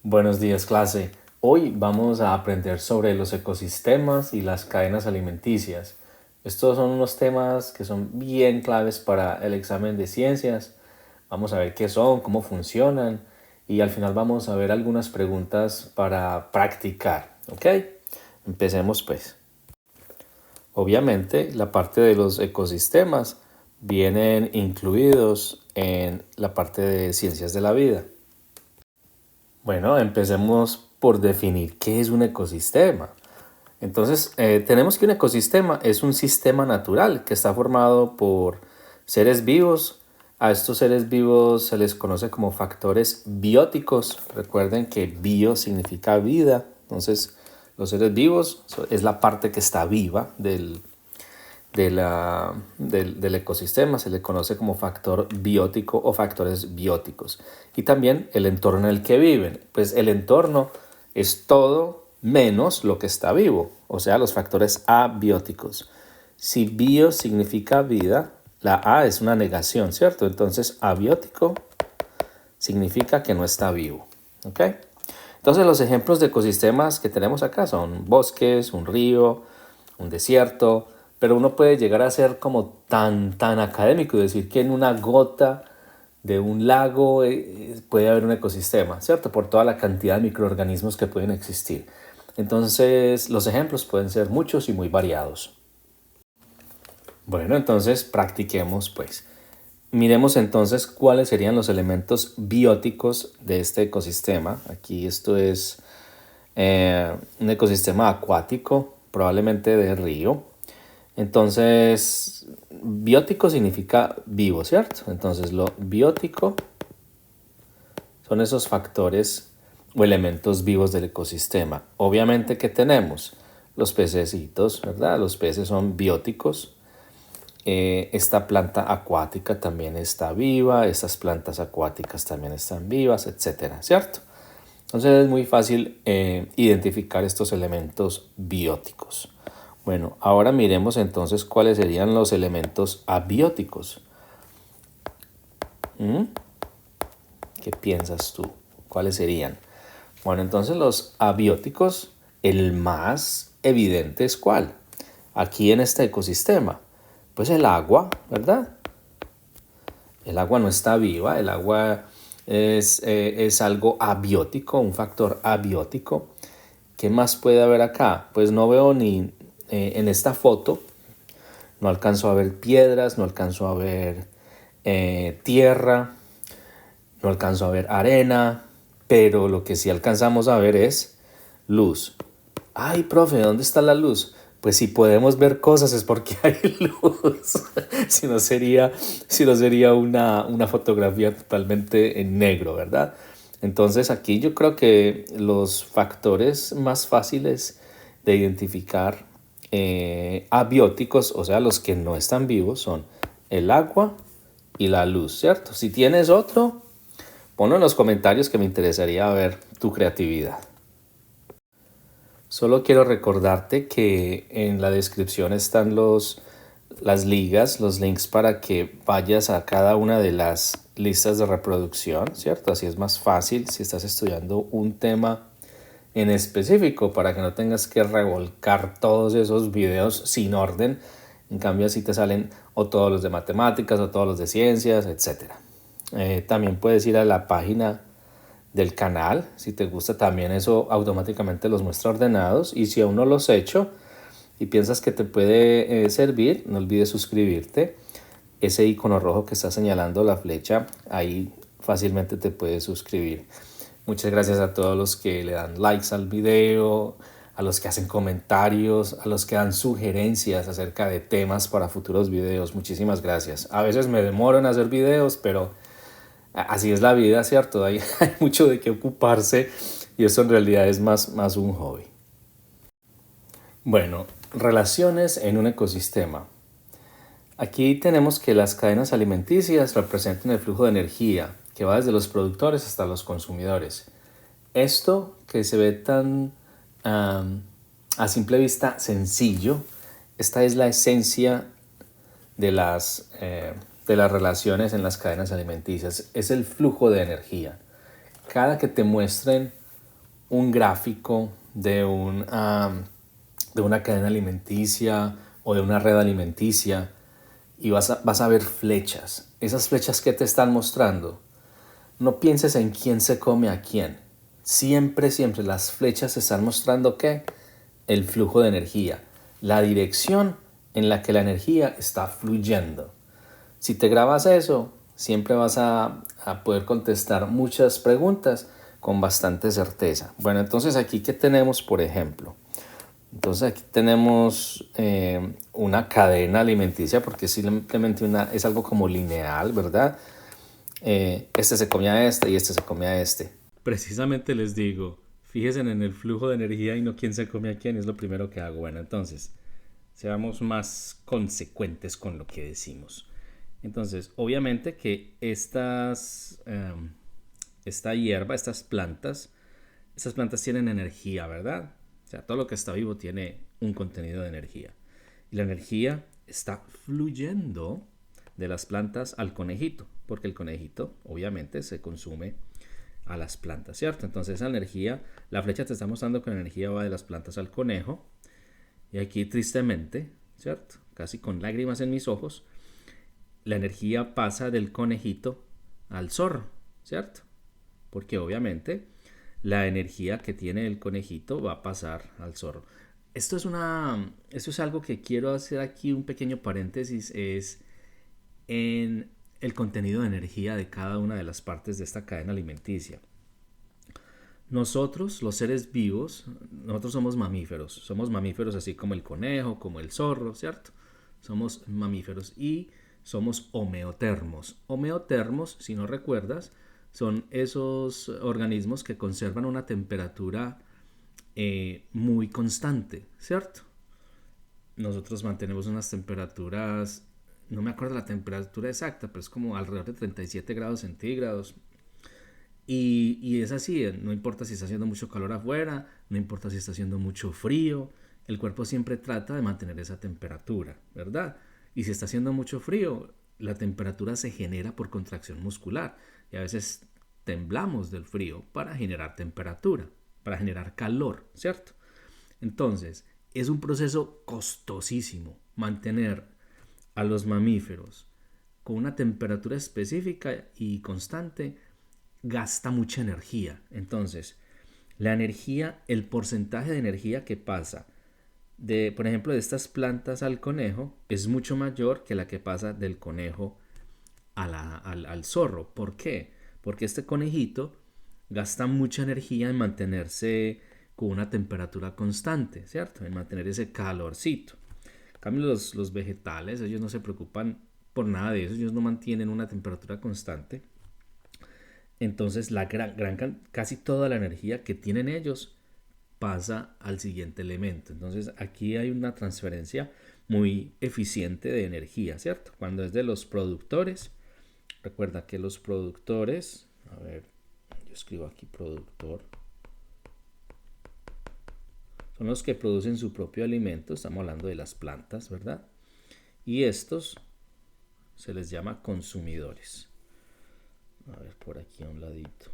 Buenos días, clase. Hoy vamos a aprender sobre los ecosistemas y las cadenas alimenticias. Estos son unos temas que son bien claves para el examen de ciencias. Vamos a ver qué son, cómo funcionan y al final vamos a ver algunas preguntas para practicar. ¿Ok? Empecemos pues. Obviamente, la parte de los ecosistemas vienen incluidos en la parte de ciencias de la vida. Bueno, empecemos por definir qué es un ecosistema. Entonces, tenemos que un ecosistema es un sistema natural que está formado por seres vivos. A estos seres vivos se les conoce como factores bióticos. Recuerden que bio significa vida. Entonces, los seres vivos es la parte que está viva del ecosistema, se le conoce como factor biótico o factores bióticos. Y también el entorno en el que viven. Pues el entorno es todo menos lo que está vivo, o sea, los factores abióticos. Si bio significa vida, la A es una negación, ¿cierto? Entonces, abiótico significa que no está vivo, ¿ok? Entonces, los ejemplos de ecosistemas que tenemos acá son bosques, un río, un desierto, pero uno puede llegar a ser como tan académico y decir que en una gota de un lago puede haber un ecosistema, ¿cierto? Por toda la cantidad de microorganismos que pueden existir. Entonces, los ejemplos pueden ser muchos y muy variados. Bueno, entonces practiquemos pues. Miremos entonces cuáles serían los elementos bióticos de este ecosistema. Aquí esto es un ecosistema acuático, probablemente de río. Entonces, biótico significa vivo, ¿cierto? Entonces, lo biótico son esos factores o elementos vivos del ecosistema. Obviamente que tenemos los pececitos, ¿verdad? Los peces son bióticos. Esta planta acuática también está viva, estas plantas acuáticas también están vivas, etcétera, ¿cierto? Entonces es muy fácil identificar estos elementos bióticos. Bueno, ahora miremos entonces cuáles serían los elementos abióticos. ¿Qué piensas tú? ¿Cuáles serían? Bueno, entonces los abióticos, el más evidente es ¿cuál? Aquí en este ecosistema, pues el agua, ¿verdad? El agua no está viva, el agua es algo abiótico, un factor abiótico. ¿Qué más puede haber acá? Pues no veo ni en esta foto, no alcanzo a ver piedras, no alcanzo a ver tierra, no alcanzo a ver arena, pero lo que sí alcanzamos a ver es luz. Ay, profe, ¿dónde está la luz? Pues si podemos ver cosas es porque hay luz. Si no sería una fotografía totalmente en negro, ¿verdad? Entonces aquí yo creo que los factores más fáciles de identificar abióticos, o sea, los que no están vivos, son el agua y la luz, ¿cierto? Si tienes otro, ponlo en los comentarios que me interesaría ver tu creatividad. Solo quiero recordarte que en la descripción están las ligas, los links para que vayas a cada una de las listas de reproducción, ¿cierto? Así es más fácil si estás estudiando un tema en específico para que no tengas que revolcar todos esos videos sin orden. En cambio, así te salen o todos los de matemáticas o todos los de ciencias, etc. También puedes ir a la página del canal. Si te gusta también eso automáticamente los muestra ordenados. Y si aún no los has hecho y piensas que te puede servir, no olvides suscribirte. Ese icono rojo que está señalando la flecha, ahí fácilmente te puedes suscribir. Muchas gracias a todos los que le dan likes al video, a los que hacen comentarios, a los que dan sugerencias acerca de temas para futuros videos. Muchísimas gracias. A veces me demoro en hacer videos, pero así es la vida, ¿cierto? Hay mucho de qué ocuparse y eso en realidad es más un hobby. Bueno, relaciones en un ecosistema. Aquí tenemos que las cadenas alimenticias representan el flujo de energía que va desde los productores hasta los consumidores. Esto que se ve tan a simple vista sencillo, esta es la esencia de las relaciones en las cadenas alimenticias. Es el flujo de energía. Cada que te muestren un gráfico de una cadena alimenticia o de una red alimenticia y vas a ver flechas. Esas flechas que te están mostrando, no pienses en quién se come a quién. Siempre, siempre las flechas están mostrando ¿qué? El flujo de energía, la dirección en la que la energía está fluyendo. Si te grabas eso, siempre vas a poder contestar muchas preguntas con bastante certeza. Bueno, entonces aquí, ¿qué tenemos, por ejemplo? Entonces aquí tenemos una cadena alimenticia, porque simplemente es algo como lineal, ¿verdad? Este se come a este y este se come a este. Precisamente les digo, fíjense en el flujo de energía y no quién se come a quién, es lo primero que hago. Bueno, entonces, seamos más consecuentes con lo que decimos. Entonces, obviamente que esta hierba, estas plantas tienen energía, ¿verdad? O sea, todo lo que está vivo tiene un contenido de energía. Y la energía está fluyendo de las plantas al conejito, porque el conejito obviamente se consume a las plantas, ¿cierto? Entonces esa energía, la flecha te está mostrando que la energía va de las plantas al conejo. Y aquí tristemente, ¿cierto? Casi con lágrimas en mis ojos, la energía pasa del conejito al zorro, ¿cierto? Porque obviamente la energía que tiene el conejito va a pasar al zorro. Esto es algo que quiero hacer aquí un pequeño paréntesis, es en el contenido de energía de cada una de las partes de esta cadena alimenticia. Nosotros, los seres vivos, nosotros somos mamíferos así como el conejo, como el zorro, ¿cierto? Somos mamíferos y somos homeotermos. Homeotermos, si no recuerdas, son esos organismos que conservan una temperatura muy constante, ¿cierto? Nosotros mantenemos unas temperaturas, no me acuerdo la temperatura exacta, pero es como alrededor de 37 grados centígrados. Y es así, no importa si está haciendo mucho calor afuera, no importa si está haciendo mucho frío, el cuerpo siempre trata de mantener esa temperatura, ¿verdad? Y si está haciendo mucho frío, la temperatura se genera por contracción muscular y a veces temblamos del frío para generar temperatura, para generar calor, ¿cierto? Entonces, es un proceso costosísimo mantener a los mamíferos con una temperatura específica y constante, gasta mucha energía. Entonces, la energía, el porcentaje de energía que pasa por ejemplo, de estas plantas al conejo es mucho mayor que la que pasa del conejo al zorro. ¿Por qué? Porque este conejito gasta mucha energía en mantenerse con una temperatura constante, ¿cierto? En mantener ese calorcito. En cambio, los vegetales, ellos no se preocupan por nada de eso, ellos no mantienen una temperatura constante. Entonces, casi toda la energía que tienen ellos pasa al siguiente elemento. Entonces, aquí hay una transferencia muy eficiente de energía, ¿cierto? Cuando es de los productores, recuerda que los productores, a ver, yo escribo aquí productor, son los que producen su propio alimento, estamos hablando de las plantas, ¿verdad? Y estos se les llama consumidores. A ver, por aquí a un ladito.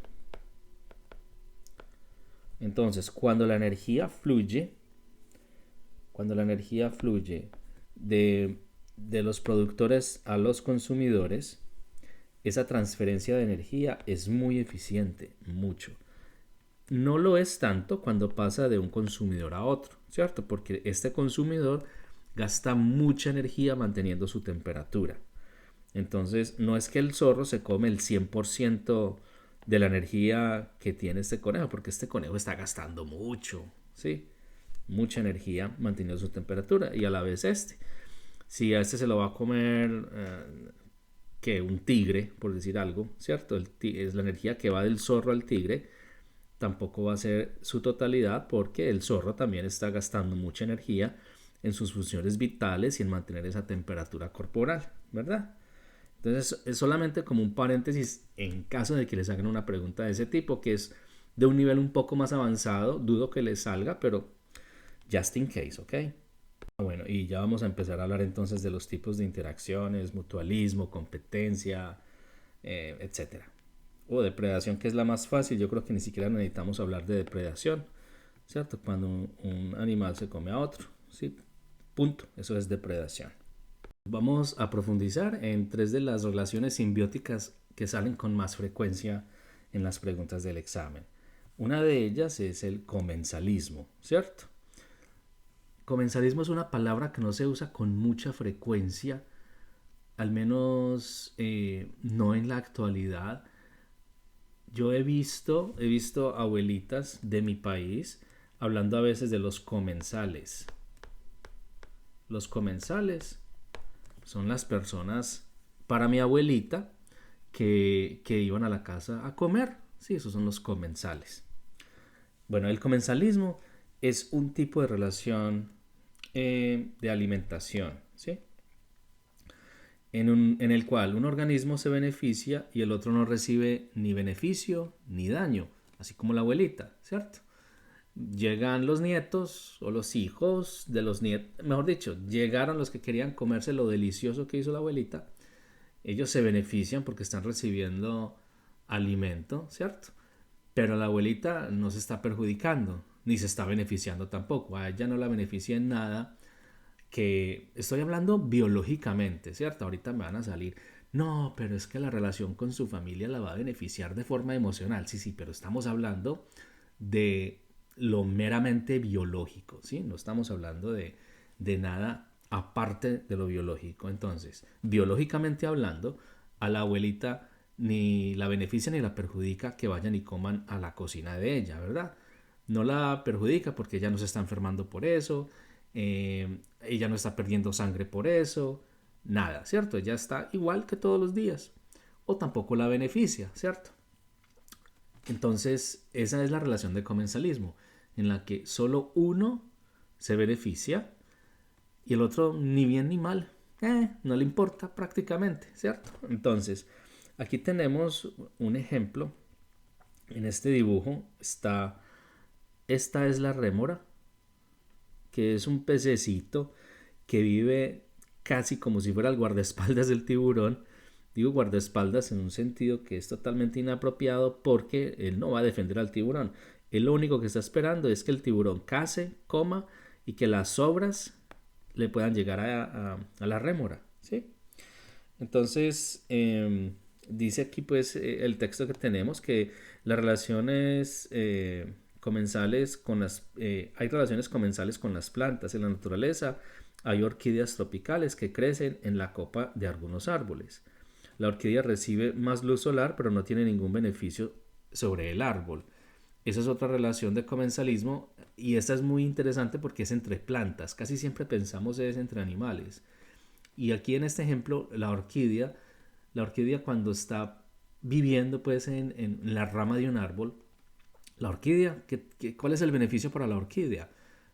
Entonces, cuando la energía fluye de los productores a los consumidores, esa transferencia de energía es muy eficiente, mucho. No lo es tanto cuando pasa de un consumidor a otro, ¿cierto? Porque este consumidor gasta mucha energía manteniendo su temperatura. Entonces, no es que el zorro se come el 100% de la energía que tiene este conejo, porque este conejo está gastando mucho, ¿sí? Mucha energía manteniendo su temperatura. Y a la vez si a este se lo va a comer que un tigre, por decir algo, ¿cierto? Es la energía que va del zorro al tigre, tampoco va a ser su totalidad porque el zorro también está gastando mucha energía en sus funciones vitales y en mantener esa temperatura corporal, ¿verdad? Entonces es solamente como un paréntesis en caso de que les hagan una pregunta de ese tipo, que es de un nivel un poco más avanzado, dudo que les salga, pero just in case, ¿ok? Bueno, y ya vamos a empezar a hablar entonces de los tipos de interacciones, mutualismo, competencia, etcétera. o depredación, que es la más fácil. Yo creo que ni siquiera necesitamos hablar de depredación, ¿cierto? Cuando un animal se come a otro, ¿sí? Punto, eso es depredación. Vamos a profundizar en 3 de las relaciones simbióticas que salen con más frecuencia en las preguntas del examen. Una de ellas es el comensalismo, ¿cierto? Comensalismo es una palabra que no se usa con mucha frecuencia, al menos no en la actualidad. Yo he visto abuelitas de mi país hablando a veces de los comensales. Los comensales son las personas, para mi abuelita, que iban a la casa a comer. Sí, esos son los comensales. Bueno, el comensalismo es un tipo de relación de alimentación, ¿sí? En el cual un organismo se beneficia y el otro no recibe ni beneficio ni daño, así como la abuelita, ¿cierto? Llegan los nietos o los hijos de los nietos, mejor dicho, llegaron los que querían comerse lo delicioso que hizo la abuelita. Ellos se benefician porque están recibiendo alimento, ¿cierto? Pero la abuelita no se está perjudicando, ni se está beneficiando tampoco. A ella no la beneficia en nada, que estoy hablando biológicamente, ¿cierto? Ahorita me van a salir, no, pero es que la relación con su familia la va a beneficiar de forma emocional. Sí, pero estamos hablando de lo meramente biológico, ¿sí? No estamos hablando de nada aparte de lo biológico. Entonces, biológicamente hablando, a la abuelita ni la beneficia ni la perjudica que vayan y coman a la cocina de ella, ¿verdad? No la perjudica porque ella no se está enfermando por eso, ella no está perdiendo sangre por eso, nada, ¿cierto? Ella está igual que todos los días. O tampoco la beneficia, ¿cierto? Entonces, esa es la relación de comensalismo, en la que solo uno se beneficia y el otro ni bien ni mal, no le importa prácticamente, ¿cierto? Entonces, aquí tenemos un ejemplo. En este dibujo esta es la rémora, que es un pececito que vive casi como si fuera el guardaespaldas del tiburón. Digo guardaespaldas en un sentido que es totalmente inapropiado porque él no va a defender al tiburón. Él lo único que está esperando es que el tiburón cace, coma y que las sobras le puedan llegar a la rémora, ¿sí? Entonces, dice aquí pues el texto que tenemos que las relaciones comensales con hay relaciones comensales con las plantas. En la naturaleza hay orquídeas tropicales que crecen en la copa de algunos árboles. La orquídea recibe más luz solar, pero no tiene ningún beneficio sobre el árbol. Esa es otra relación de comensalismo y esta es muy interesante porque es entre plantas. Casi siempre pensamos es entre animales. Y aquí en este ejemplo, la orquídea cuando está viviendo pues en la rama de un árbol, la orquídea, ¿cuál es el beneficio para la orquídea?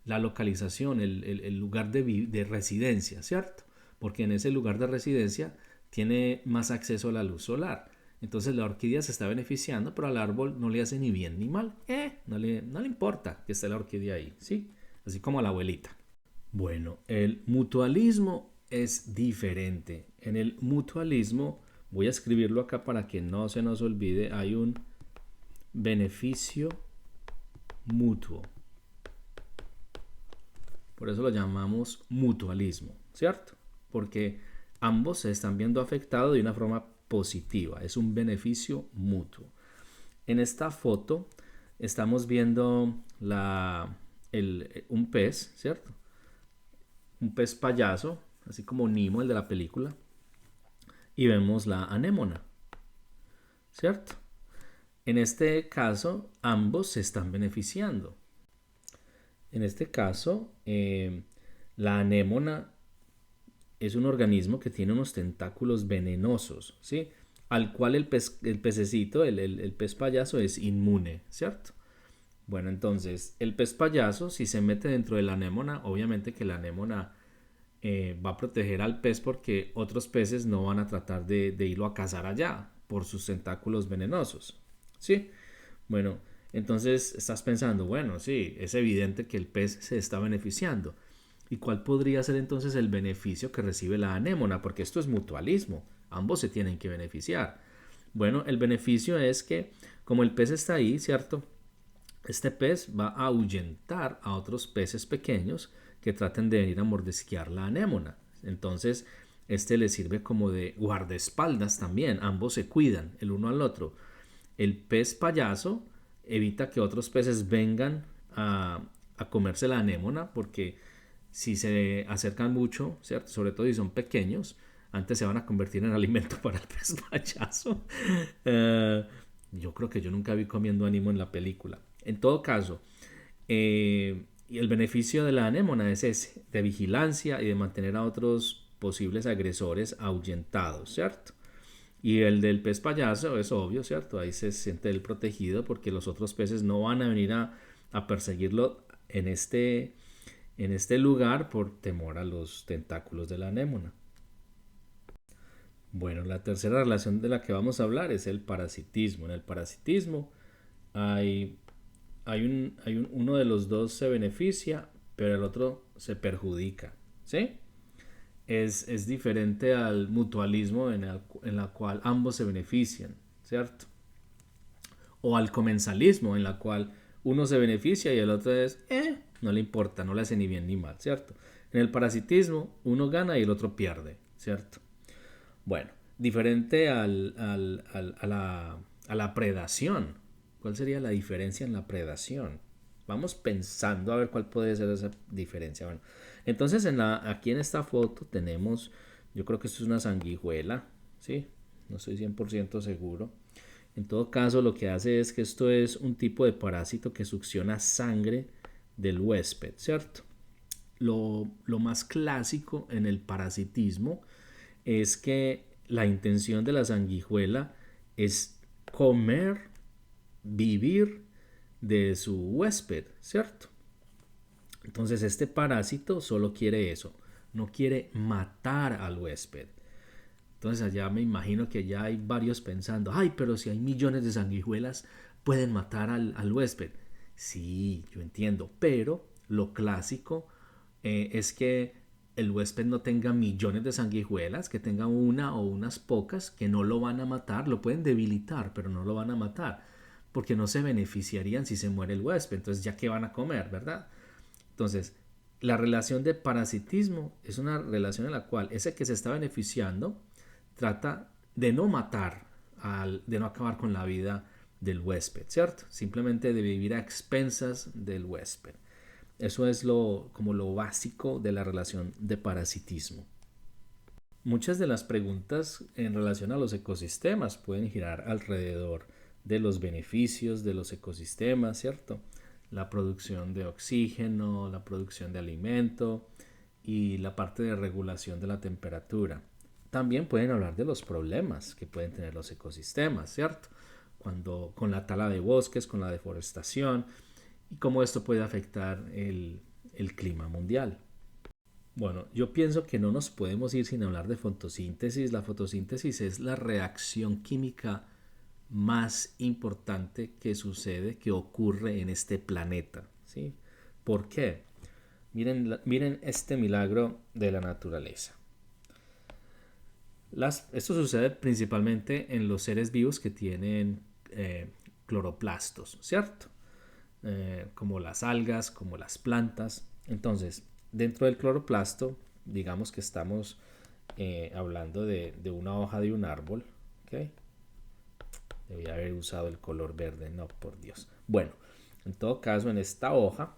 La localización, el lugar de residencia, ¿cierto? Porque en ese lugar de residencia tiene más acceso a la luz solar. Entonces la orquídea se está beneficiando, pero al árbol no le hace ni bien ni mal. No le importa que esté la orquídea ahí, ¿sí? Así como a la abuelita. Bueno, el mutualismo es diferente. En el mutualismo, voy a escribirlo acá para que no se nos olvide, hay un beneficio mutuo. Por eso lo llamamos mutualismo, ¿cierto? Porque ambos se están viendo afectados de una forma positiva, es un beneficio mutuo. En esta foto estamos viendo un pez, ¿cierto? Un pez payaso, así como Nemo, el de la película, y vemos la anémona, ¿cierto? En este caso, ambos se están beneficiando. En este caso, la anémona es un organismo que tiene unos tentáculos venenosos, ¿sí? Al cual el pececito, el pez payaso es inmune, ¿cierto? Bueno, entonces, el pez payaso, si se mete dentro de la anémona, obviamente que la anémona va a proteger al pez porque otros peces no van a tratar de irlo a cazar allá por sus tentáculos venenosos, ¿sí? Bueno, entonces estás pensando, bueno, sí, es evidente que el pez se está beneficiando. ¿Y cuál podría ser entonces el beneficio que recibe la anémona? Porque esto es mutualismo, ambos se tienen que beneficiar. Bueno, el beneficio es que como el pez está ahí, ¿cierto? Este pez va a ahuyentar a otros peces pequeños que traten de venir a mordisquear la anémona. Entonces, este le sirve como de guardaespaldas también. Ambos se cuidan el uno al otro. El pez payaso evita que otros peces vengan a comerse la anémona porque si se acercan mucho, ¿cierto? Sobre todo si son pequeños, antes se van a convertir en alimento para el pez payaso. Eh, yo creo que yo nunca vi comiendo ánimo en la película. En todo caso, y el beneficio de la anémona es ese, de vigilancia y de mantener a otros posibles agresores ahuyentados, ¿cierto? Y el del pez payaso es obvio, ¿cierto? Ahí se siente él protegido porque los otros peces no van a venir a perseguirlo en este lugar por temor a los tentáculos de la anémona. Bueno, la tercera relación de la que vamos a hablar es el parasitismo. En el parasitismo hay, uno de los dos se beneficia, pero el otro se perjudica, ¿sí? Es diferente al mutualismo en la cual ambos se benefician, ¿cierto? O al comensalismo en la cual uno se beneficia y el otro no le importa, no le hace ni bien ni mal, ¿cierto? En el parasitismo uno gana y el otro pierde, ¿cierto? Bueno, diferente a la predación. ¿Cuál sería la diferencia en la predación? Vamos pensando a ver cuál puede ser esa diferencia. Bueno, entonces aquí en esta foto tenemos, yo creo que esto es una sanguijuela, ¿sí? No estoy 100% seguro. En todo caso, lo que hace es que esto es un tipo de parásito que succiona sangre del huésped, ¿cierto? Lo más clásico en el parasitismo es que la intención de la sanguijuela es comer, vivir de su huésped, ¿cierto? Entonces este parásito solo quiere eso, no quiere matar al huésped. Entonces allá me imagino que ya hay varios pensando, ay, pero si hay millones de sanguijuelas, pueden matar al huésped. Sí, yo entiendo, pero lo clásico es que el huésped no tenga millones de sanguijuelas, que tenga una o unas pocas que no lo van a matar, lo pueden debilitar, pero no lo van a matar, porque no se beneficiarían si se muere el huésped. Entonces, ¿ya qué van a comer, verdad? Entonces, la relación de parasitismo es una relación en la cual ese que se está beneficiando trata de no matar, de no acabar con la vida del huésped, ¿cierto? Simplemente de vivir a expensas del huésped. Eso es como lo básico de la relación de parasitismo. Muchas de las preguntas en relación a los ecosistemas pueden girar alrededor de los beneficios de los ecosistemas, ¿cierto? La producción de oxígeno, la producción de alimento y la parte de regulación de la temperatura. También pueden hablar de los problemas que pueden tener los ecosistemas, ¿cierto? Con la tala de bosques, con la deforestación y cómo esto puede afectar el clima mundial. Bueno, yo pienso que no nos podemos ir sin hablar de fotosíntesis. La fotosíntesis es la reacción química más importante que sucede, que ocurre en este planeta, ¿sí? ¿Por qué? Miren este milagro de la naturaleza. Esto sucede principalmente en los seres vivos que tienen cloroplastos, ¿cierto? Como las algas, como las plantas. Entonces, dentro del cloroplasto, digamos que estamos hablando de una hoja de un árbol, ¿ok? Debía haber usado el color verde, no, por Dios. Bueno, en todo caso, en esta hoja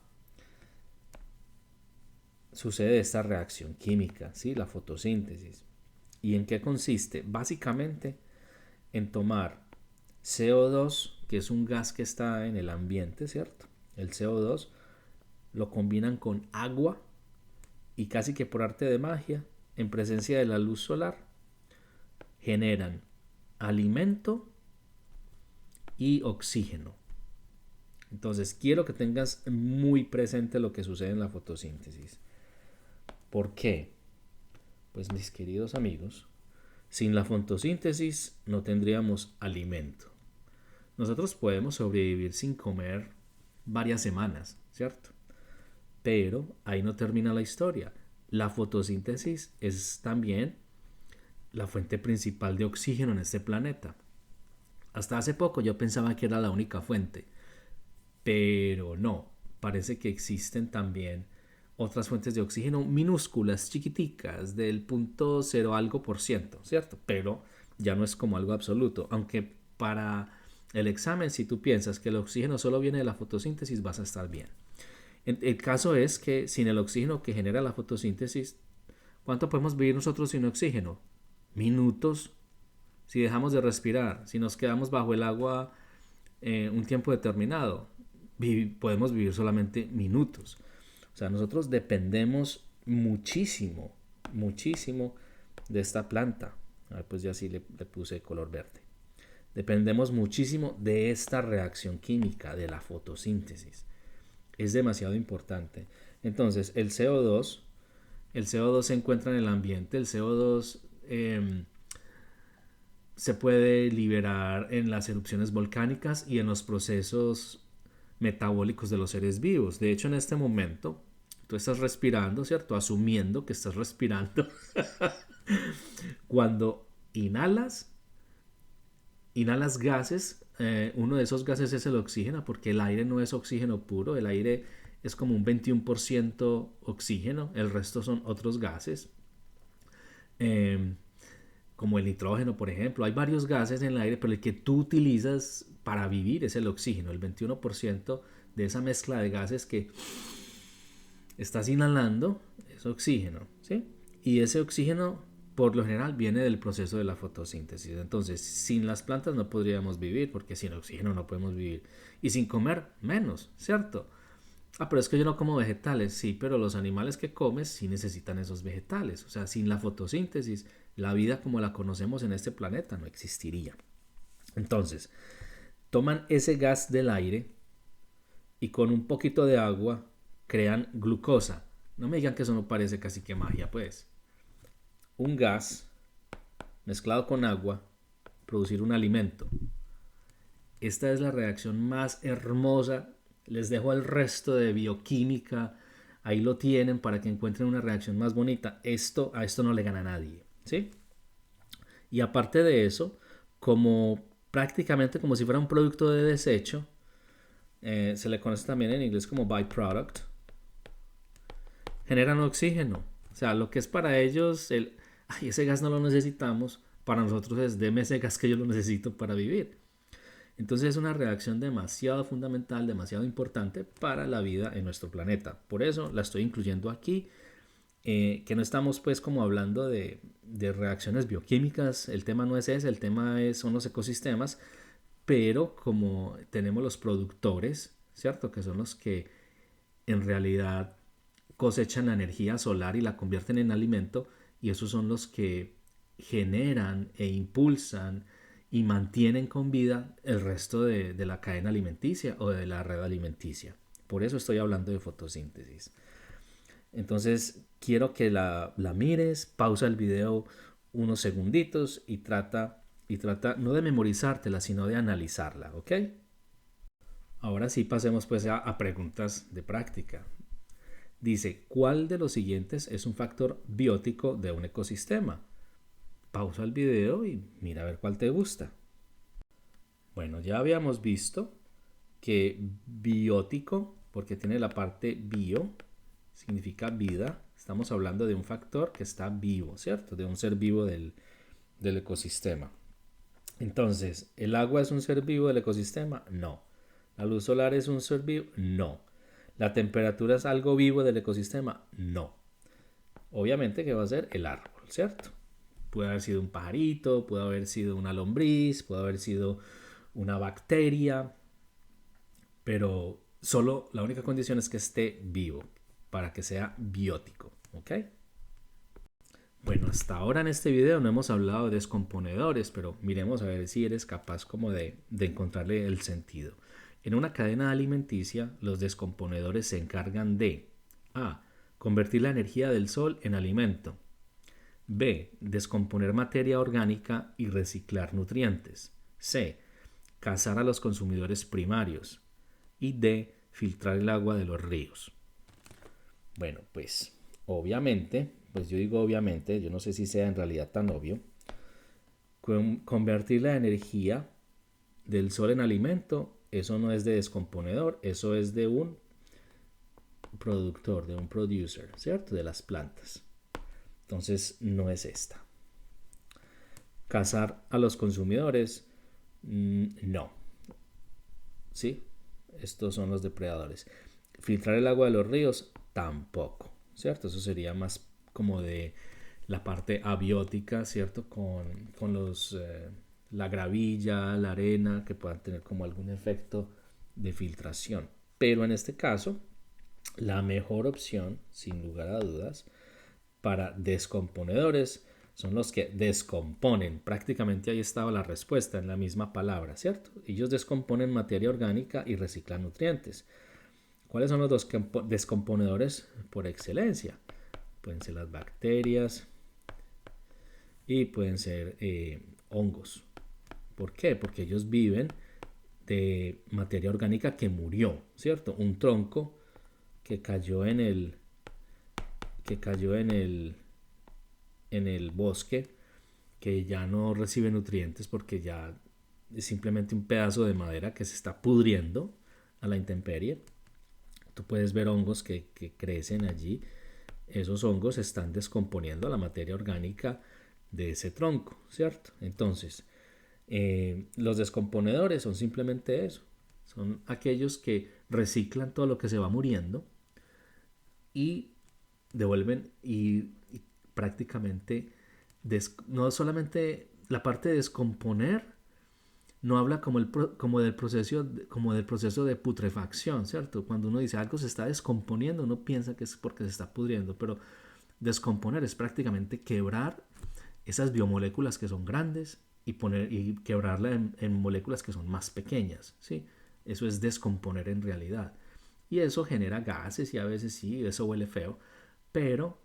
sucede esta reacción química, ¿sí? La fotosíntesis. ¿Y en qué consiste? Básicamente en tomar CO2, que es un gas que está en el ambiente, ¿cierto? El CO2 lo combinan con agua y casi que por arte de magia, en presencia de la luz solar, generan alimento y oxígeno. Entonces, quiero que tengas muy presente lo que sucede en la fotosíntesis. ¿Por qué? Pues mis queridos amigos, sin la fotosíntesis no tendríamos alimento. Nosotros podemos sobrevivir sin comer varias semanas, ¿cierto? Pero ahí no termina la historia. La fotosíntesis es también la fuente principal de oxígeno en este planeta. Hasta hace poco yo pensaba que era la única fuente, pero no, parece que existen también otras fuentes de oxígeno minúsculas, chiquiticas, del punto cero algo por ciento, ¿cierto? Pero ya no es como algo absoluto, aunque para el examen, si tú piensas que el oxígeno solo viene de la fotosíntesis, vas a estar bien. El caso es que sin el oxígeno que genera la fotosíntesis, ¿cuánto podemos vivir nosotros sin oxígeno? Minutos. Si dejamos de respirar, si nos quedamos bajo el agua un tiempo determinado, podemos vivir solamente minutos. O sea, nosotros dependemos muchísimo, muchísimo de esta planta. A ver, pues ya sí le puse color verde. Dependemos muchísimo de esta reacción química, de la fotosíntesis. Es demasiado importante. Entonces, el CO2 se encuentra en el ambiente. El CO2 se puede liberar en las erupciones volcánicas y en los procesos metabólicos de los seres vivos. De hecho, en este momento, tú estás respirando, ¿cierto? Asumiendo que estás respirando. Cuando inhalas gases, uno de esos gases es el oxígeno, porque el aire no es oxígeno puro, el aire es como un 21% oxígeno, el resto son otros gases, como el nitrógeno, por ejemplo. Hay varios gases en el aire, pero el que tú utilizas para vivir es el oxígeno, el 21% de esa mezcla de gases que estás inhalando es oxígeno, ¿sí? Y ese oxígeno por lo general viene del proceso de la fotosíntesis. Entonces, sin las plantas no podríamos vivir, porque sin oxígeno no podemos vivir. Y sin comer, menos, ¿cierto? Ah, pero es que yo no como vegetales. Sí, pero los animales que comes sí necesitan esos vegetales. O sea, sin la fotosíntesis, la vida como la conocemos en este planeta no existiría. Entonces, toman ese gas del aire y con un poquito de agua crean glucosa. No me digan que eso no parece casi que magia, pues. Un gas mezclado con agua, producir un alimento. Esta es la reacción más hermosa. Les dejo el resto de bioquímica. Ahí lo tienen para que encuentren una reacción más bonita. A esto no le gana a nadie, ¿sí? Y aparte de eso, como prácticamente como si fuera un producto de desecho, se le conoce también en inglés como byproduct, generan oxígeno. O sea, lo que es para ellos ese gas no lo necesitamos, para nosotros es deme ese gas que yo lo necesito para vivir. Entonces es una reacción demasiado fundamental, demasiado importante para la vida en nuestro planeta. Por eso la estoy incluyendo aquí, que no estamos pues como hablando de reacciones bioquímicas. El tema no es ese, el tema son los ecosistemas, pero como tenemos los productores, ¿cierto? Que son los que en realidad cosechan la energía solar y la convierten en alimento, y esos son los que generan e impulsan y mantienen con vida el resto de la cadena alimenticia o de la red alimenticia. Por eso estoy hablando de fotosíntesis. Entonces quiero que la mires, pausa el video unos segunditos y trata no de memorizártela, sino de analizarla, ¿ok? Ahora sí pasemos pues a preguntas de práctica. Dice, ¿cuál de los siguientes es un factor biótico de un ecosistema? Pausa el video y mira a ver cuál te gusta. Bueno, ya habíamos visto que biótico, porque tiene la parte bio, significa vida. Estamos hablando de un factor que está vivo, ¿cierto? De un ser vivo del ecosistema. Entonces, ¿el agua es un ser vivo del ecosistema? No. ¿La luz solar es un ser vivo? No. ¿La temperatura es algo vivo del ecosistema? No. Obviamente que va a ser el árbol, ¿cierto? Puede haber sido un pajarito, puede haber sido una lombriz, puede haber sido una bacteria, pero solo la única condición es que esté vivo para que sea biótico, ¿ok? Bueno, hasta ahora en este video no hemos hablado de descomponedores, pero miremos a ver si eres capaz como de encontrarle el sentido. En una cadena alimenticia, los descomponedores se encargan de A. Convertir la energía del sol en alimento. B. Descomponer materia orgánica y reciclar nutrientes. C. Cazar a los consumidores primarios. Y D. Filtrar el agua de los ríos. Bueno, pues obviamente, pues yo digo obviamente, yo no sé si sea en realidad tan obvio, convertir la energía del sol en alimento, eso no es de descomponedor, eso es de un productor, de un producer, ¿cierto? De las plantas. Entonces no es esta. Cazar a los consumidores, no. ¿Sí? Estos son los depredadores. Filtrar el agua de los ríos, tampoco, ¿cierto? Eso sería más como de la parte abiótica, ¿cierto? Con la gravilla, la arena, que puedan tener como algún efecto de filtración. Pero en este caso, la mejor opción, sin lugar a dudas, para descomponedores son los que descomponen. Prácticamente ahí estaba la respuesta en la misma palabra, ¿cierto? Ellos descomponen materia orgánica y reciclan nutrientes. ¿Cuáles son los dos descomponedores por excelencia? Pueden ser las bacterias y pueden ser hongos. ¿Por qué? Porque ellos viven de materia orgánica que murió, ¿cierto? Un tronco que cayó en el bosque, que ya no recibe nutrientes porque ya es simplemente un pedazo de madera que se está pudriendo a la intemperie. Tú puedes ver hongos que crecen allí. Esos hongos están descomponiendo la materia orgánica de ese tronco, ¿cierto? Entonces, los descomponedores son simplemente eso. Son aquellos que reciclan todo lo que se va muriendo y devuelven y prácticamente no solamente la parte de descomponer, no habla como del proceso de putrefacción, ¿cierto? Cuando uno dice algo se está descomponiendo, uno piensa que es porque se está pudriendo, pero descomponer es prácticamente quebrar esas biomoléculas que son grandes y quebrarla en moléculas que son más pequeñas, ¿sí? Eso es descomponer en realidad. Y eso genera gases y a veces sí, eso huele feo, pero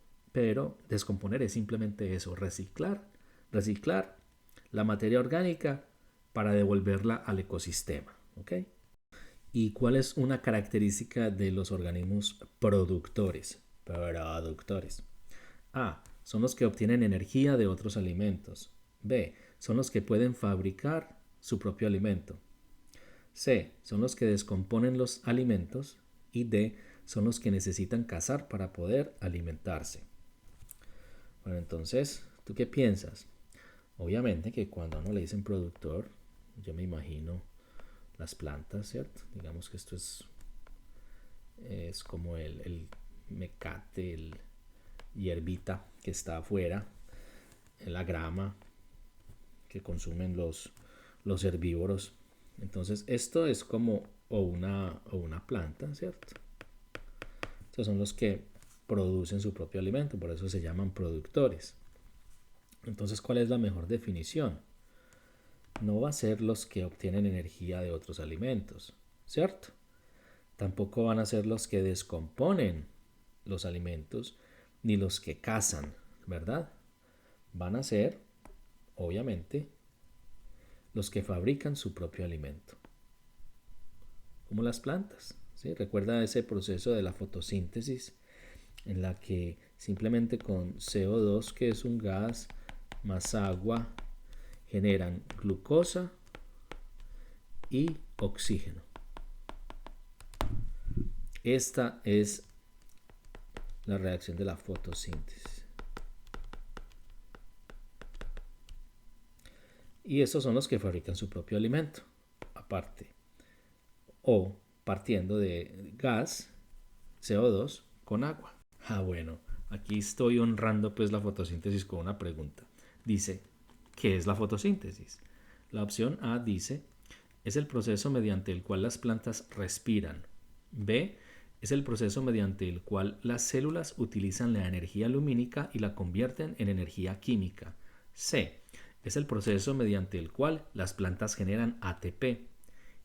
descomponer es simplemente eso, reciclar la materia orgánica para devolverla al ecosistema, ¿ok? ¿Y cuál es una característica de los organismos productores? A. Son los que obtienen energía de otros alimentos. B. Son los que pueden fabricar su propio alimento. C. Son los que descomponen los alimentos. Y D. Son los que necesitan cazar para poder alimentarse. Bueno, entonces, ¿tú qué piensas? Obviamente que cuando a uno le dicen productor, yo me imagino las plantas, ¿cierto? Digamos que esto es como el mecate, el hierbita que está afuera, la grama que consumen los herbívoros. Entonces esto es como una planta, ¿cierto? Estos son los que producen su propio alimento, por eso se llaman productores. Entonces, ¿cuál es la mejor definición? No va a ser los que obtienen energía de otros alimentos, ¿cierto? Tampoco van a ser los que descomponen los alimentos, ni los que cazan, ¿verdad? Van a ser, obviamente, los que fabrican su propio alimento, como las plantas, ¿sí? Recuerda ese proceso de la fotosíntesis en la que simplemente con CO2, que es un gas, más agua, generan glucosa y oxígeno. Esta es la reacción de la fotosíntesis. Y estos son los que fabrican su propio alimento, aparte, o partiendo de gas, CO2, con agua. Bueno, aquí estoy honrando pues la fotosíntesis con una pregunta. Dice, ¿qué es la fotosíntesis? La opción A dice, es el proceso mediante el cual las plantas respiran. B, es el proceso mediante el cual las células utilizan la energía lumínica y la convierten en energía química. C, es el proceso mediante el cual las plantas generan ATP.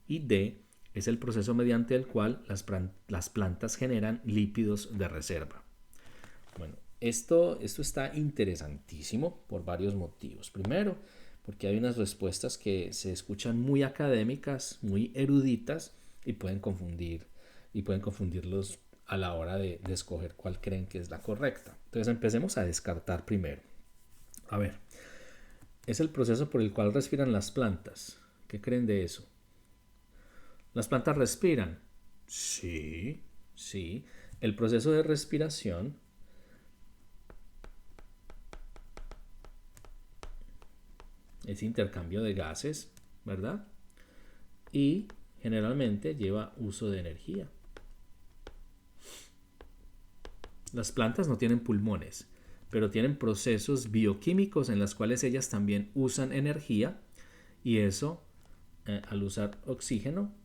Y D, es el proceso mediante el cual las plantas generan lípidos de reserva. Bueno, esto está interesantísimo por varios motivos. Primero, porque hay unas respuestas que se escuchan muy académicas, muy eruditas y pueden confundirlos a la hora de escoger cuál creen que es la correcta. Entonces empecemos a descartar primero. A ver, es el proceso por el cual respiran las plantas. ¿Qué creen de eso? ¿Las plantas respiran? Sí, sí. El proceso de respiración es intercambio de gases, ¿verdad? Y generalmente lleva uso de energía. Las plantas no tienen pulmones, pero tienen procesos bioquímicos en los cuales ellas también usan energía y eso, al usar oxígeno,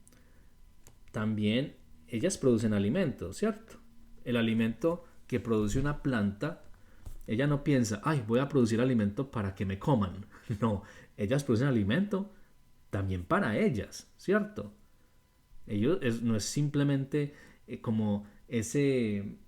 también ellas producen alimento, ¿cierto? El alimento que produce una planta, ella no piensa, ay, voy a producir alimento para que me coman. No, ellas producen alimento también para ellas, ¿cierto? No es simplemente como ese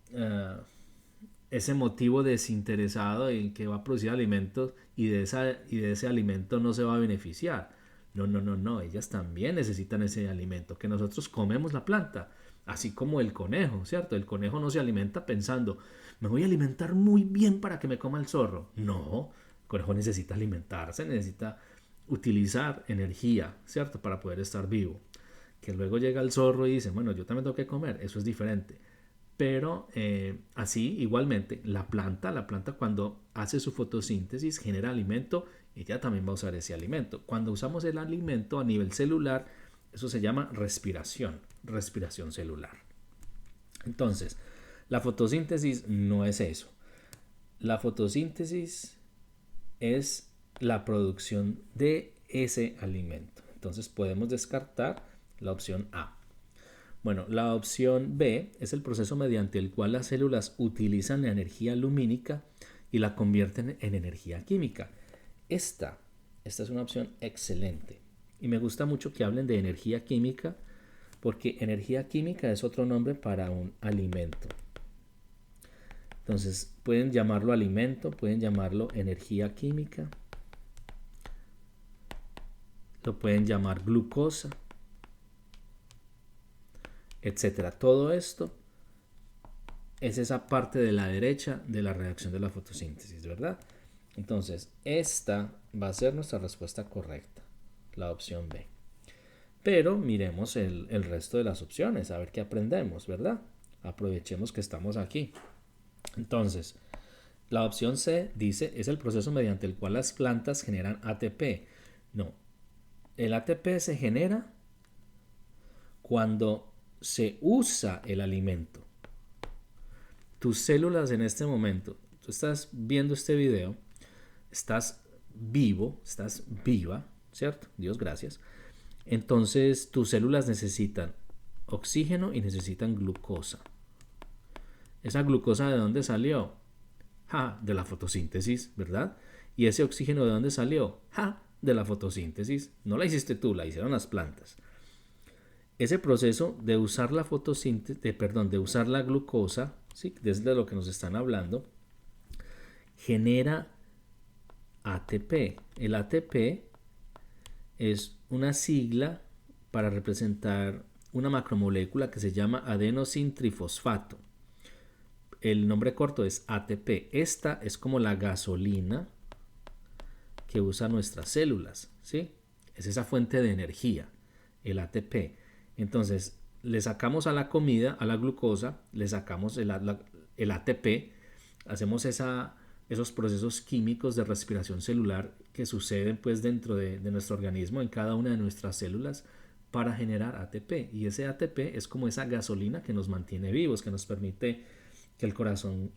motivo desinteresado en que va a producir alimentos y de ese alimento no se va a beneficiar. No, no, no, no. Ellas también necesitan ese alimento, que nosotros comemos la planta, así como el conejo, ¿cierto? El conejo no se alimenta pensando, me voy a alimentar muy bien para que me coma el zorro. No, el conejo necesita alimentarse, necesita utilizar energía, ¿cierto? Para poder estar vivo. Que luego llega el zorro y dice, bueno, yo también tengo que comer, eso es diferente. Pero así, igualmente, la planta cuando hace su fotosíntesis genera alimento, ella también va a usar ese alimento. Cuando usamos el alimento a nivel celular, eso se llama respiración celular. Entonces, la fotosíntesis no es eso. La fotosíntesis es la producción de ese alimento. Entonces podemos descartar la opción A. Bueno, la opción B es el proceso mediante el cual las células utilizan la energía lumínica y la convierten en energía química. Esta es una opción excelente. Y me gusta mucho que hablen de energía química porque energía química es otro nombre para un alimento. Entonces, pueden llamarlo alimento, pueden llamarlo energía química, lo pueden llamar glucosa, etcétera. Todo esto es esa parte de la derecha de la reacción de la fotosíntesis, ¿verdad? Entonces, esta va a ser nuestra respuesta correcta, la opción B. Pero miremos el resto de las opciones, a ver qué aprendemos, ¿verdad? Aprovechemos que estamos aquí. Entonces, la opción C dice, es el proceso mediante el cual las plantas generan ATP. No, el ATP se genera cuando se usa el alimento. Tus células en este momento, tú estás viendo este video, estás vivo, estás viva, ¿cierto? Dios gracias. Entonces tus células necesitan oxígeno y necesitan glucosa. ¿Esa glucosa de dónde salió? De la fotosíntesis, ¿verdad? ¿Y ese oxígeno de dónde salió? De la fotosíntesis. No la hiciste tú, la hicieron las plantas. Ese proceso de usar la fotosíntesis, de usar la glucosa, ¿sí? Desde lo que nos están hablando, genera ATP. El ATP es una sigla para representar una macromolécula que se llama adenosintrifosfato. El nombre corto es ATP. Esta es como la gasolina que usan nuestras células, ¿sí? Es esa fuente de energía, el ATP. Entonces, le sacamos a la comida, a la glucosa, le sacamos el ATP, hacemos esos procesos químicos de respiración celular que suceden pues dentro de nuestro organismo, en cada una de nuestras células, para generar ATP. Y ese ATP es como esa gasolina que nos mantiene vivos, que nos permite que el corazón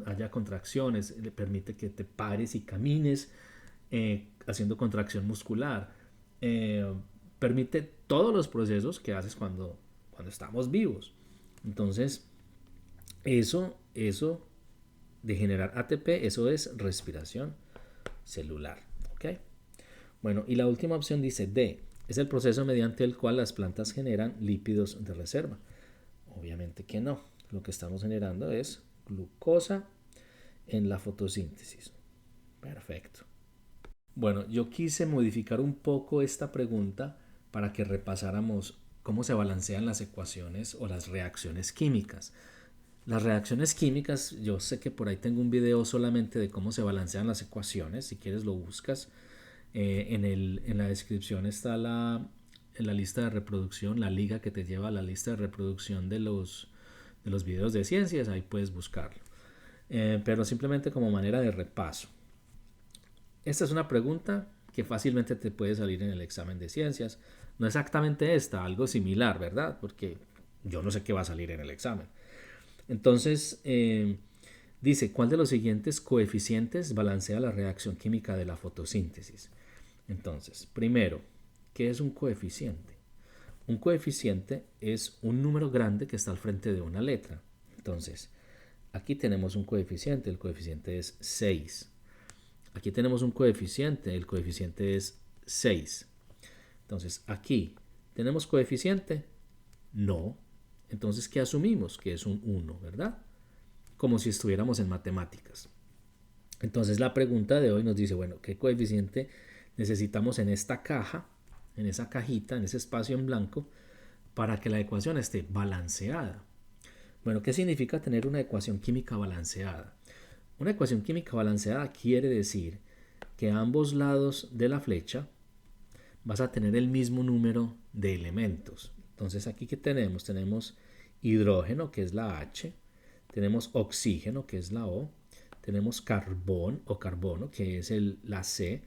haya contracciones, le permite que te pares y camines haciendo contracción muscular, permite todos los procesos que haces cuando estamos vivos. Entonces, eso de generar ATP, eso es respiración celular. ¿Ok? Bueno, y la última opción dice D, es el proceso mediante el cual las plantas generan lípidos de reserva. Obviamente que no. Lo que estamos generando es glucosa en la fotosíntesis. Perfecto. Bueno, yo quise modificar un poco esta pregunta para que repasáramos cómo se balancean las ecuaciones o las reacciones químicas. Las reacciones químicas, yo sé que por ahí tengo un video solamente de cómo se balancean las ecuaciones, si quieres lo buscas. En la descripción está en la lista de reproducción, la liga que te lleva a la lista de reproducción de los videos de ciencias, ahí puedes buscarlo. Pero simplemente como manera de repaso. Esta es una pregunta que fácilmente te puede salir en el examen de ciencias. No exactamente esta, algo similar, ¿verdad? Porque yo no sé qué va a salir en el examen. Entonces, dice, ¿cuál de los siguientes coeficientes balancea la reacción química de la fotosíntesis? Entonces, primero, ¿qué es un coeficiente? Un coeficiente es un número grande que está al frente de una letra. Entonces, aquí tenemos un coeficiente, el coeficiente es 6. Aquí tenemos un coeficiente, el coeficiente es 6. Entonces, aquí, ¿tenemos coeficiente? No. Entonces, ¿qué asumimos? Que es un 1, ¿verdad? Como si estuviéramos en matemáticas. Entonces, la pregunta de hoy nos dice, bueno, ¿qué coeficiente necesitamos en esta caja, en esa cajita, en ese espacio en blanco, para que la ecuación esté balanceada? Bueno, ¿qué significa tener una ecuación química balanceada? Una ecuación química balanceada quiere decir que a ambos lados de la flecha vas a tener el mismo número de elementos. Entonces, aquí ¿qué tenemos? Tenemos hidrógeno, que es la H, tenemos oxígeno, que es la O, tenemos carbón o carbono, que es la C,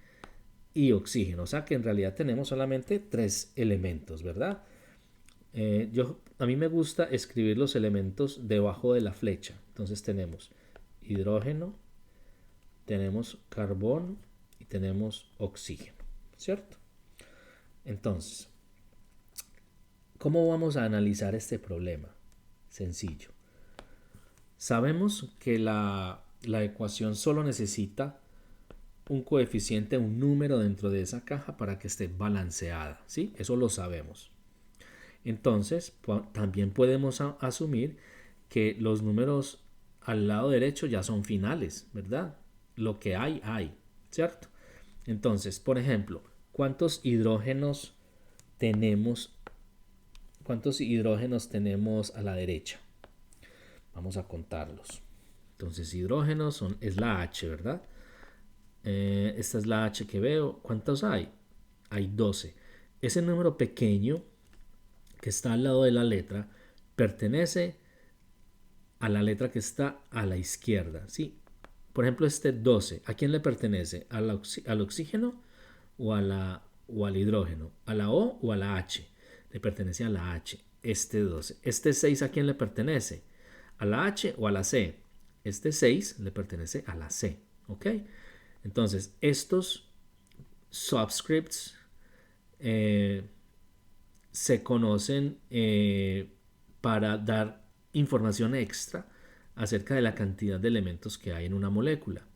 y oxígeno. O sea que en realidad tenemos solamente 3 elementos, ¿verdad? A mí me gusta escribir los elementos debajo de la flecha. Entonces tenemos hidrógeno, tenemos carbón y tenemos oxígeno, ¿cierto? Entonces, ¿cómo vamos a analizar este problema? Sencillo. Sabemos que la ecuación solo necesita un coeficiente, un número dentro de esa caja para que esté balanceada, ¿sí? Eso lo sabemos. Entonces, también podemos asumir que los números al lado derecho ya son finales, ¿verdad? Lo que hay, ¿cierto? Entonces, por ejemplo, ¿cuántos hidrógenos tenemos a la derecha? Vamos a contarlos. Entonces, hidrógenos es la H, ¿verdad? Esta es la H que veo. ¿Cuántos hay? Hay 12. Ese número pequeño que está al lado de la letra pertenece a la letra que está a la izquierda, ¿sí? Por ejemplo, este 12, ¿a quién le pertenece? ¿Al oxígeno o al hidrógeno? ¿A la O o a la H? Le pertenece a la H. Este 12. ¿Este 6 a quién le pertenece? ¿A la H o a la C? Este 6 le pertenece a la C, ¿ok? Entonces, estos subscripts se conocen para dar información extra acerca de la cantidad de elementos que hay en una molécula.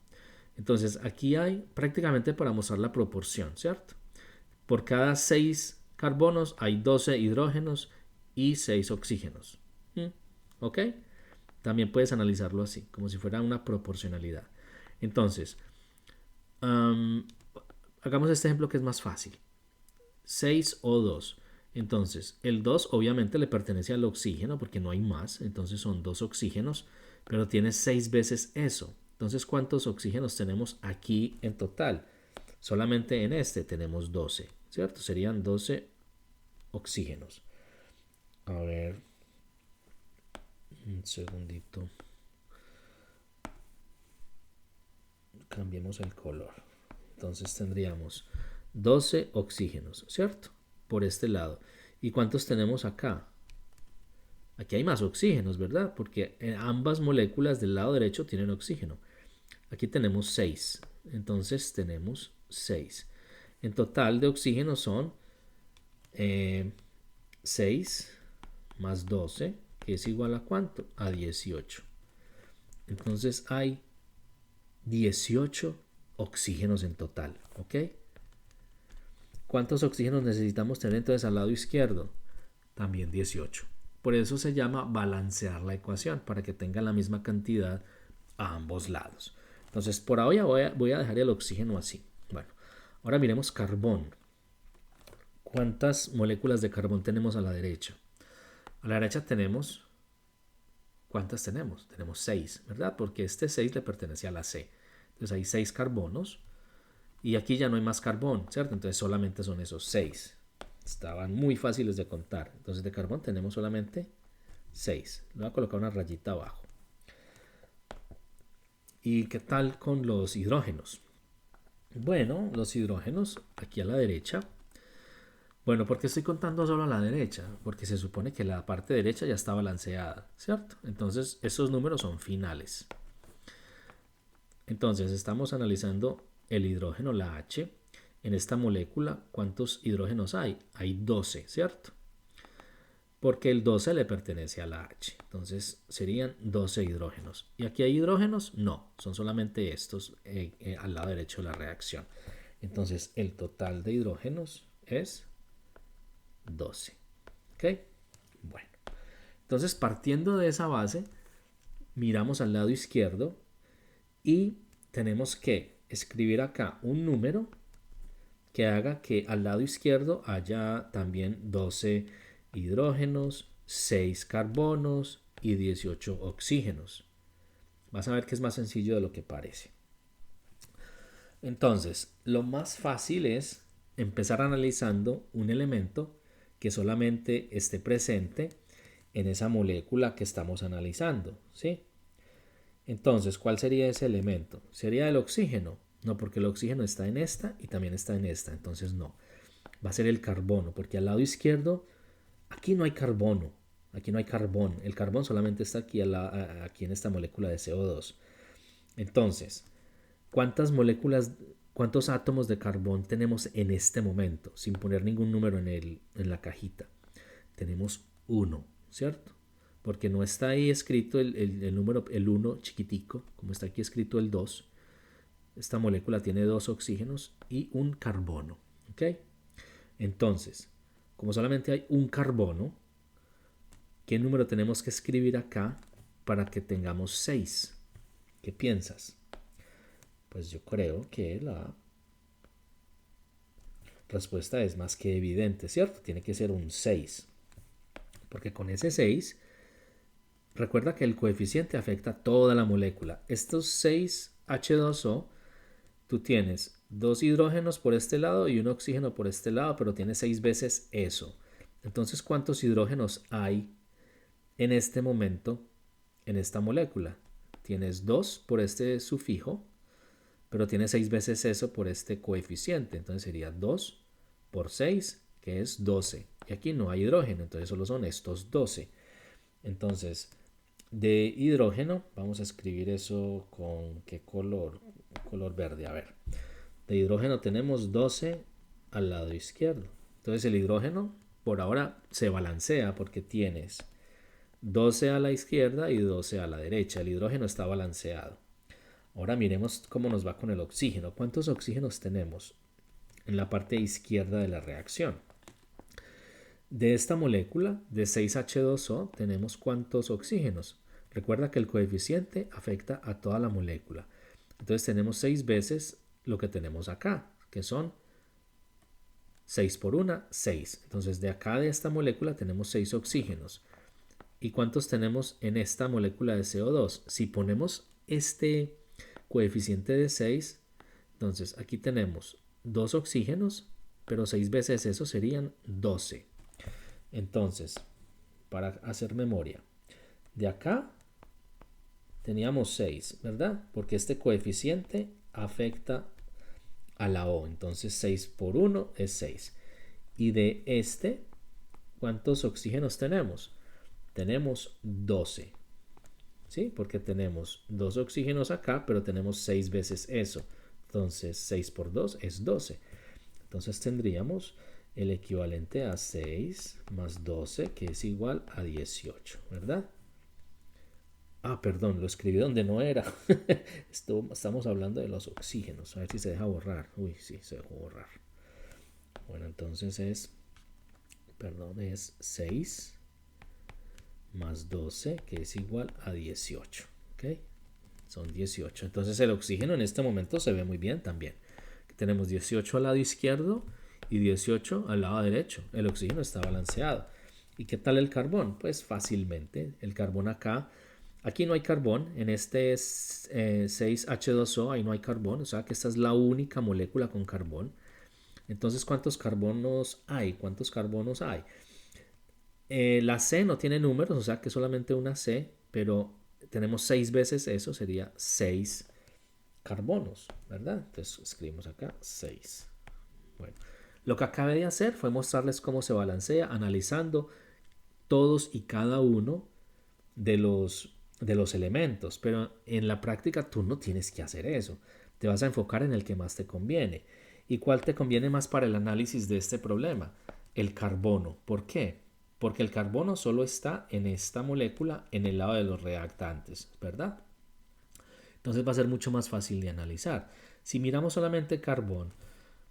Entonces aquí hay prácticamente para mostrar la proporción, ¿cierto? Por cada 6 carbonos hay 12 hidrógenos y 6 oxígenos. ¿Ok? También puedes analizarlo así, como si fuera una proporcionalidad. Entonces, hagamos este ejemplo que es más fácil. 6O2. Entonces, el 2 obviamente le pertenece al oxígeno porque no hay más, entonces son 2 oxígenos, pero tiene 6 veces eso. Entonces, ¿cuántos oxígenos tenemos aquí en total? Solamente en este tenemos 12, ¿cierto? Serían 12 oxígenos. A ver, un segundito. Cambiemos el color. Entonces tendríamos 12 oxígenos, ¿cierto? Por este lado. ¿Y cuántos tenemos acá? Aquí hay más oxígenos, ¿verdad? Porque ambas moléculas del lado derecho tienen oxígeno. Aquí tenemos 6. Entonces tenemos 6. En total de oxígeno son 6 más 12, que es igual a ¿cuánto? A 18. Entonces hay 18 oxígenos en total, ¿ok? ¿Cuántos oxígenos necesitamos tener entonces al lado izquierdo? También 18. Por eso se llama balancear la ecuación, para que tenga la misma cantidad a ambos lados. Entonces, por ahora voy a dejar el oxígeno así. Bueno, ahora miremos carbón. ¿Cuántas moléculas de carbón tenemos a la derecha? A la derecha tenemos... ¿Cuántas tenemos? Tenemos 6, ¿verdad? Porque este 6 le pertenece a la C. Entonces hay 6 carbonos Y aquí ya no hay más carbón, ¿cierto? Entonces solamente son esos 6. Estaban muy fáciles de contar. Entonces de carbón tenemos solamente 6. Le voy a colocar una rayita abajo. ¿Y qué tal con los hidrógenos? Bueno, los hidrógenos aquí a la derecha. Bueno, ¿por qué estoy contando solo a la derecha? Porque se supone que la parte derecha ya está balanceada, ¿cierto? Entonces esos números son finales. Entonces estamos analizando el hidrógeno, la H. En esta molécula, ¿cuántos hidrógenos hay? Hay 12, ¿cierto? Porque el 12 le pertenece a la H. Entonces serían 12 hidrógenos. ¿Y aquí hay hidrógenos? No, son solamente estos al lado derecho de la reacción. Entonces el total de hidrógenos es 12. ¿Ok? Bueno. Entonces partiendo de esa base, miramos al lado izquierdo y tenemos que escribir acá un número que haga que al lado izquierdo haya también 12 hidrógenos, 6 carbonos y 18 oxígenos. Vas a ver que es más sencillo de lo que parece. Entonces, lo más fácil es empezar analizando un elemento que solamente esté presente en esa molécula que estamos analizando, ¿sí? Entonces, ¿cuál sería ese elemento? ¿Sería el oxígeno? No, porque el oxígeno está en esta y también está en esta, entonces no. Va a ser el carbono, porque al lado izquierdo, aquí no hay carbono, aquí no hay carbón. El carbón solamente está aquí, aquí en esta molécula de CO2. Entonces, ¿cuántos átomos de carbón tenemos en este momento? Sin poner ningún número en la cajita. Tenemos 1, ¿cierto? Porque no está ahí escrito el número, el 1 chiquitico, como está aquí escrito el 2. Esta molécula tiene 2 oxígenos y un carbono. ¿Ok? Entonces, como solamente hay un carbono, ¿qué número tenemos que escribir acá para que tengamos 6? ¿Qué piensas? Pues yo creo que la respuesta es más que evidente, ¿cierto? Tiene que ser un 6. Porque con ese 6, recuerda que el coeficiente afecta a toda la molécula. Estos 6 H2O, tú tienes 2 hidrógenos por este lado y un oxígeno por este lado, pero tienes 6 veces eso. Entonces, ¿cuántos hidrógenos hay en este momento en esta molécula? Tienes 2 por este sufijo, pero tienes 6 veces eso por este coeficiente. Entonces sería 2 por 6, que es 12. Y aquí no hay hidrógeno, entonces solo son estos 12. Entonces, de hidrógeno, vamos a escribir eso con qué color, color verde, a ver. De hidrógeno tenemos 12 al lado izquierdo. Entonces el hidrógeno por ahora se balancea porque tienes 12 a la izquierda y 12 a la derecha. El hidrógeno está balanceado. Ahora miremos cómo nos va con el oxígeno. ¿Cuántos oxígenos tenemos en la parte izquierda de la reacción? De esta molécula de 6H2O tenemos ¿cuántos oxígenos? Recuerda que el coeficiente afecta a toda la molécula. Entonces tenemos 6 veces lo que tenemos acá, que son 6 por 1, 6. Entonces de acá de esta molécula tenemos 6 oxígenos. ¿Y cuántos tenemos en esta molécula de CO2? Si ponemos este coeficiente de 6, entonces aquí tenemos 2 oxígenos, pero 6 veces eso serían 12. Entonces, para hacer memoria, de acá teníamos 6, ¿verdad? Porque este coeficiente afecta a la O. Entonces 6 por 1 es 6. Y de este, ¿cuántos oxígenos tenemos? Tenemos 12. ¿Sí? Porque tenemos 2 oxígenos acá, pero tenemos 6 veces eso. Entonces 6 por 2 es 12. Entonces tendríamos el equivalente a 6 más 12, que es igual a 18, ¿verdad? Ah, perdón, lo escribí donde no era. Estamos hablando de los oxígenos. A ver si se deja borrar. Uy, sí, se dejó borrar. Bueno, entonces es 6 más 12, que es igual a 18. ¿Ok? Son 18. Entonces el oxígeno en este momento se ve muy bien también. Tenemos 18 al lado izquierdo y 18 al lado derecho. El oxígeno está balanceado. ¿Y qué tal el carbón? Pues fácilmente. El carbón acá Aquí no hay carbón, en este 6H2O ahí no hay carbón, o sea que esta es la única molécula con carbón. Entonces, ¿cuántos carbonos hay? ¿Cuántos carbonos hay? La C no tiene números, o sea que solamente una C, pero tenemos 6 veces eso, sería 6 carbonos, ¿verdad? Entonces escribimos acá 6. Bueno, lo que acabé de hacer fue mostrarles cómo se balancea analizando todos y cada uno de los elementos, pero en la práctica tú no tienes que hacer eso. Te vas a enfocar en el que más te conviene. ¿Y cuál te conviene más para el análisis de este problema? El carbono. ¿Por qué? Porque el carbono solo está en esta molécula en el lado de los reactantes, ¿verdad? Entonces va a ser mucho más fácil de analizar. Si miramos solamente carbón,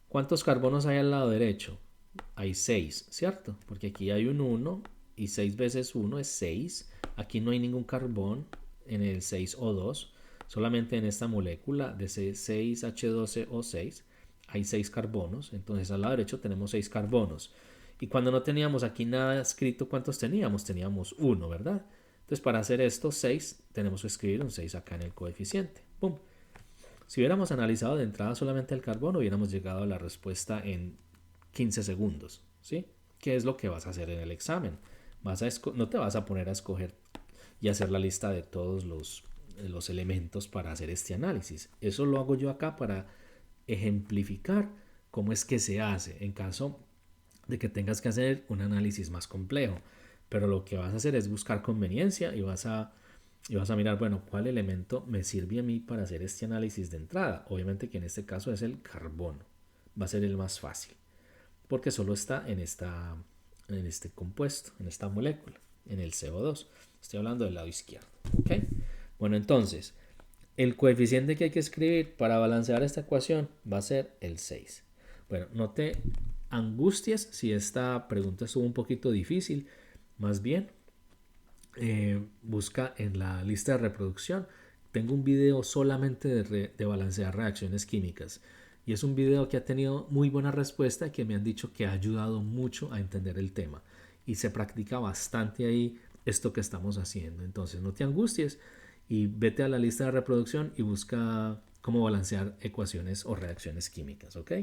¿cuántos carbonos hay al lado derecho? Hay 6, ¿cierto? Porque aquí hay un 1 y 6 veces 1 es 6. Aquí no hay ningún carbón en el 6O2, solamente en esta molécula de 6H12O6 hay 6 carbonos. Entonces al lado derecho tenemos 6 carbonos. Y cuando no teníamos aquí nada escrito, ¿cuántos teníamos? Teníamos 1, ¿verdad? Entonces para hacer estos 6 tenemos que escribir un 6 acá en el coeficiente. ¡Pum! Si hubiéramos analizado de entrada solamente el carbono, hubiéramos llegado a la respuesta en 15 segundos, ¿sí? ¿Qué es lo que vas a hacer en el examen? No te vas a poner a escoger y hacer la lista de todos los elementos para hacer este análisis. Eso lo hago yo acá para ejemplificar cómo es que se hace en caso de que tengas que hacer un análisis más complejo. Pero lo que vas a hacer es buscar conveniencia y vas a mirar, bueno, cuál elemento me sirve a mí para hacer este análisis de entrada. Obviamente que en este caso es el carbono. Va a ser el más fácil porque solo está en este compuesto, en esta molécula, en el CO2. Estoy hablando del lado izquierdo. ¿Okay? Bueno, entonces, el coeficiente que hay que escribir para balancear esta ecuación va a ser el 6. Bueno, no te angusties si esta pregunta estuvo un poquito difícil. Más bien, busca en la lista de reproducción. Tengo un video solamente de balancear reacciones químicas. Y es un video que ha tenido muy buena respuesta y que me han dicho que ha ayudado mucho a entender el tema. Y se practica bastante ahí esto que estamos haciendo. Entonces no te angusties y vete a la lista de reproducción y busca cómo balancear ecuaciones o reacciones químicas. ¿Ok?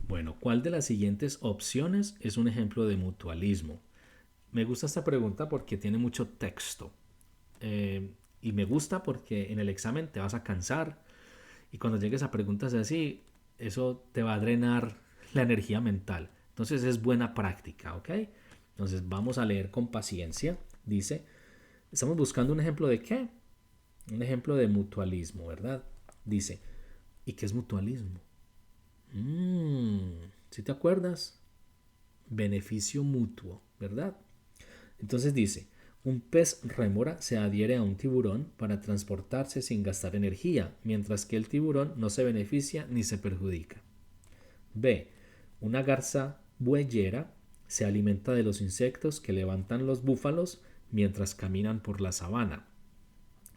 Bueno, ¿cuál de las siguientes opciones es un ejemplo de mutualismo? Me gusta esta pregunta porque tiene mucho texto. Y me gusta porque en el examen te vas a cansar y cuando llegues a preguntas así, eso te va a drenar la energía mental. Entonces es buena práctica, ¿ok? Entonces vamos a leer con paciencia. Dice, estamos buscando un ejemplo de qué? Un ejemplo de mutualismo, ¿verdad? Dice, ¿y qué es mutualismo? ¿Sí te acuerdas? Beneficio mutuo, ¿verdad? Entonces dice, un pez rémora se adhiere a un tiburón para transportarse sin gastar energía, mientras que el tiburón no se beneficia ni se perjudica. B. Una garza bueyera se alimenta de los insectos que levantan los búfalos mientras caminan por la sabana.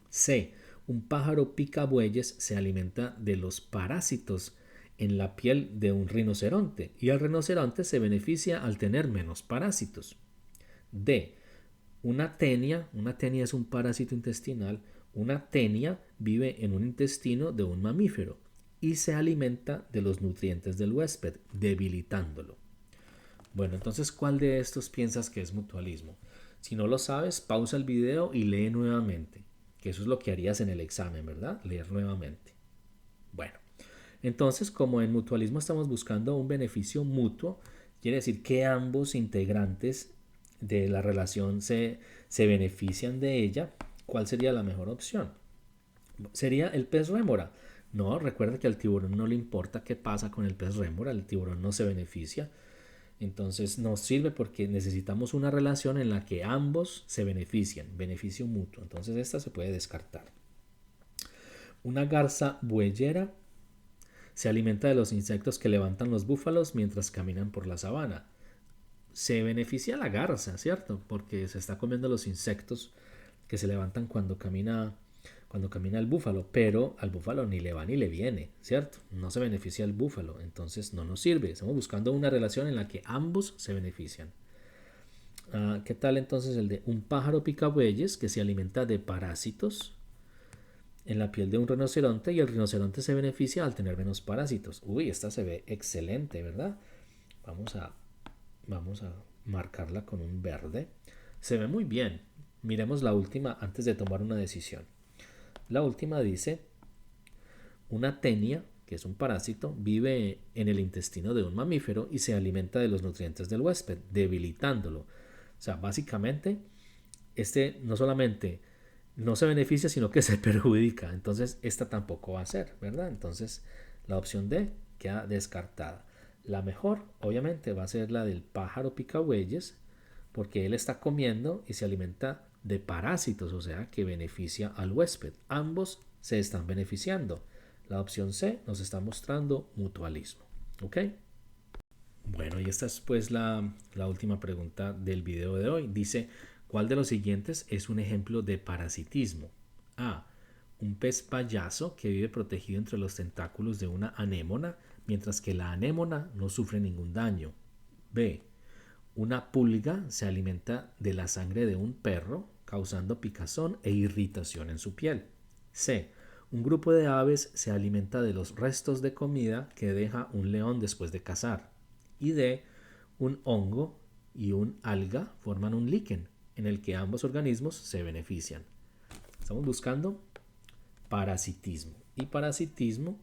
C. Un pájaro picabueyes se alimenta de los parásitos en la piel de un rinoceronte y el rinoceronte se beneficia al tener menos parásitos. D. Una tenia es un parásito intestinal, una tenia vive en un intestino de un mamífero y se alimenta de los nutrientes del huésped, debilitándolo. Bueno, entonces, ¿cuál de estos piensas que es mutualismo? Si no lo sabes, pausa el video y lee nuevamente, que eso es lo que harías en el examen, ¿verdad? Leer nuevamente. Bueno, entonces, como en mutualismo estamos buscando un beneficio mutuo, quiere decir que ambos integrantes de la relación se benefician de ella. ¿Cuál sería la mejor opción? ¿Sería el pez rémora? No, recuerda que al tiburón no le importa qué pasa con el pez rémora, el tiburón no se beneficia. Entonces nos sirve porque necesitamos una relación en la que ambos se benefician, beneficio mutuo. Entonces esta se puede descartar. Una garza bueyera se alimenta de los insectos que levantan los búfalos mientras caminan por la sabana. Se beneficia la garza, ¿cierto? Porque se está comiendo los insectos que se levantan cuando camina el búfalo, pero al búfalo ni le va ni le viene, ¿cierto? No se beneficia el búfalo, entonces no nos sirve. Estamos buscando una relación en la que ambos se benefician. ¿Qué tal entonces el de un pájaro picabueyes que se alimenta de parásitos en la piel de un rinoceronte y el rinoceronte se beneficia al tener menos parásitos? Uy, esta se ve excelente, ¿verdad? Vamos a, vamos a marcarla con un verde. Se ve muy bien. Miremos la última antes de tomar una decisión. La última dice, una tenia, que es un parásito, vive en el intestino de un mamífero y se alimenta de los nutrientes del huésped, debilitándolo. O sea, básicamente, este no solamente no se beneficia, sino que se perjudica. Entonces, esta tampoco va a ser, ¿verdad? Entonces, la opción D queda descartada. La mejor, obviamente, va a ser la del pájaro picabueyes, porque él está comiendo y se alimenta de parásitos, o sea, que beneficia al huésped. Ambos se están beneficiando. La opción C nos está mostrando mutualismo. ¿Ok? Bueno, y esta es pues la última pregunta del video de hoy. Dice, ¿cuál de los siguientes es un ejemplo de parasitismo? A. Un pez payaso que vive protegido entre los tentáculos de una anémona, mientras que la anémona no sufre ningún daño. B. Una pulga se alimenta de la sangre de un perro, causando picazón e irritación en su piel. C. Un grupo de aves se alimenta de los restos de comida que deja un león después de cazar. Y D. Un hongo y un alga forman un líquen, en el que ambos organismos se benefician. Estamos buscando parasitismo. Y parasitismo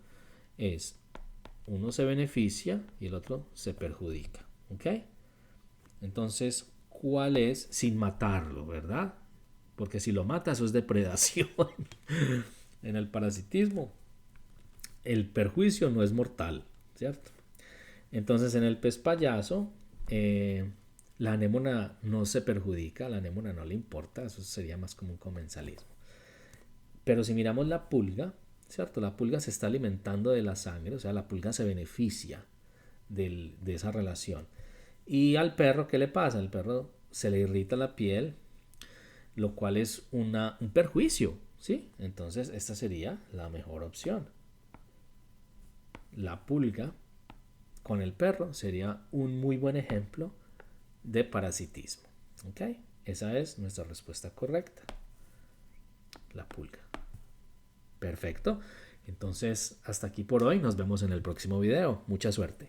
es uno se beneficia y el otro se perjudica. ¿Ok? Entonces, ¿cuál es sin matarlo, verdad? Porque si lo mata, eso es depredación. En el parasitismo, el perjuicio no es mortal, ¿cierto? Entonces, en el pez payaso, la anémona no se perjudica, a la anémona no le importa, eso sería más como un comensalismo. Pero si miramos la pulga, ¿cierto? La pulga se está alimentando de la sangre, o sea, la pulga se beneficia de esa relación. Y al perro, ¿qué le pasa? Al perro se le irrita la piel, lo cual es un perjuicio, ¿sí? Entonces, esta sería la mejor opción. La pulga con el perro sería un muy buen ejemplo de parasitismo. ¿Ok? Esa es nuestra respuesta correcta. La pulga. Perfecto. Entonces, hasta aquí por hoy. Nos vemos en el próximo video. Mucha suerte.